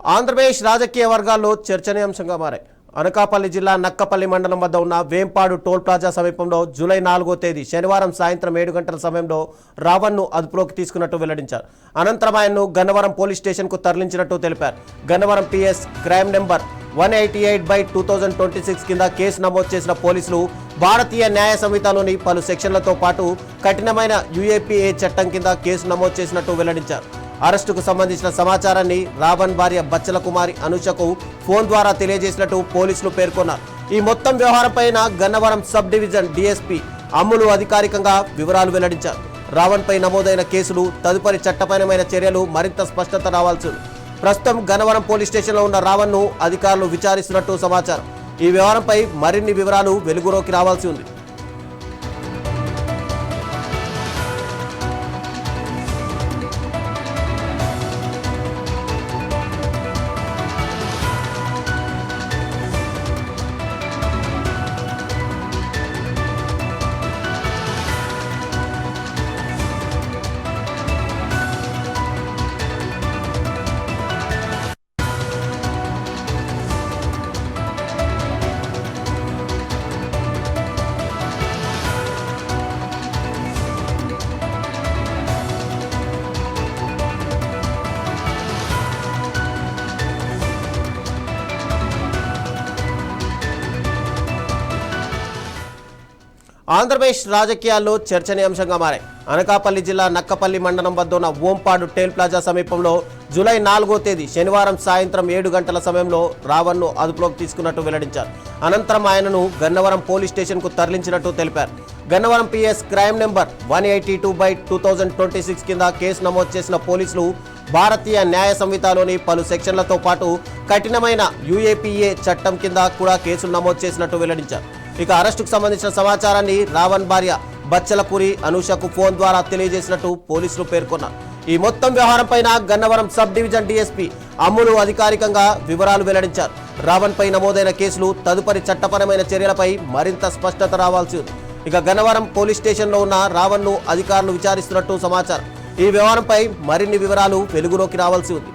ఆంధ్రప్రదేశ్ రాజకీయ వర్గాల్లో చర్చనీయాంశంగా మారాయి. అనకాపల్లి జిల్లా నక్కపల్లి మండలం వద్ద ఉన్న వేంపాడు టోల్ ప్లాజా సమీపంలో జూలై 4వ తేదీ శనివారం సాయంత్రం 7 గంటల సమయంలో రావణ్ను అదుపులోకి తీసుకున్నట్టు వెల్లడించారు. అనంతరం ఆయన్ను గన్నవరం పోలీస్ స్టేషన్కు తరలించినట్టు తెలిపారు. గన్నవరం పిఎస్ క్రైమ్ నెంబర్ 188/2026 కింద కేసు నమోదు చేసిన పోలీసులు భారతీయ న్యాయ సంహితలోని పలు సెక్షన్లతో పాటు కఠినమైన యుఏపీఏ చట్టం కింద కేసు నమోదు చేసినట్టు వెల్లడించారు. అరెస్టుకు సంబంధించిన సమాచారాన్ని రావణ్ భార్య బచ్చల కుమారి అనుషకు ఫోన్ ద్వారా తెలియజేసినట్టు పోలీసులు పేర్కొన్నారు. ఈ మొత్తం వ్యవహారంపైన గన్నవరం సబ్ డివిజన్ డీఎస్పీ అమ్ములు అధికారికంగా వివరాలు వెల్లడించారు. రావణ్పై నమోదైన కేసులు, తదుపరి చట్టపరమైన చర్యలు మరింత స్పష్టత రావాల్సి ఉంది. ప్రస్తుతం గన్నవరం పోలీస్ స్టేషన్లో ఉన్న రావణ్ను అధికారులు విచారిస్తున్నట్టు సమాచారం. ఈ వ్యవహారంపై మరిన్ని వివరాలు వెలుగులోకి రావాల్సి ఉంది. ఆంధ్రప్రదేశ్ రాజకీయాల్లో చర్చనీయాంశంగా మారాయి. అనకాపల్లి జిల్లా నక్కపల్లి మండలం వద్ద ఉన్న ఓంపాడు టోల్ ప్లాజా సమీపంలో జూలై 4వ తేదీ శనివారం సాయంత్రం 7 గంటల సమయంలో రావణ్ను అదుపులోకి తీసుకున్నట్టు వెల్లడించారు. అనంతరం ఆయనను గన్నవరం పోలీస్ స్టేషన్కు తరలించినట్టు తెలిపారు. గన్నవరం పిఎస్ క్రైమ్ నెంబర్ 182/2026 కింద కేసు నమోదు చేసిన పోలీసులు భారతీయ న్యాయ సంహితలోని పలు సెక్షన్లతో పాటు కఠినమైన యుఏపీఏ చట్టం కింద కూడా కేసులు నమోదు చేసినట్టు వెల్లడించారు. ఇక అరెస్టుకు సంబంధించిన సమాచారాన్ని రావణ్ భార్య బచ్చలపురి అనుషకు ఫోన్ ద్వారా తెలియజేసినట్టు పోలీసులు పేర్కొన్నారు. ఈ మొత్తం వ్యవహారంపైన గన్నవరం సబ్ డివిజన్ డీఎస్పీ అమ్ములు అధికారికంగా వివరాలు వెల్లడించారు. రావణ్ పై నమోదైన కేసులు, తదుపరి చట్టపరమైన చర్యలపై మరింత స్పష్టత రావాల్సి ఉంది. ఇక గన్నవరం పోలీస్ స్టేషన్లో ఉన్న రావణ్ను అధికారులు విచారిస్తున్నట్టు సమాచారం. ఈ వ్యవహారంపై మరిన్ని వివరాలు వెలుగులోకి రావాల్సి ఉంది.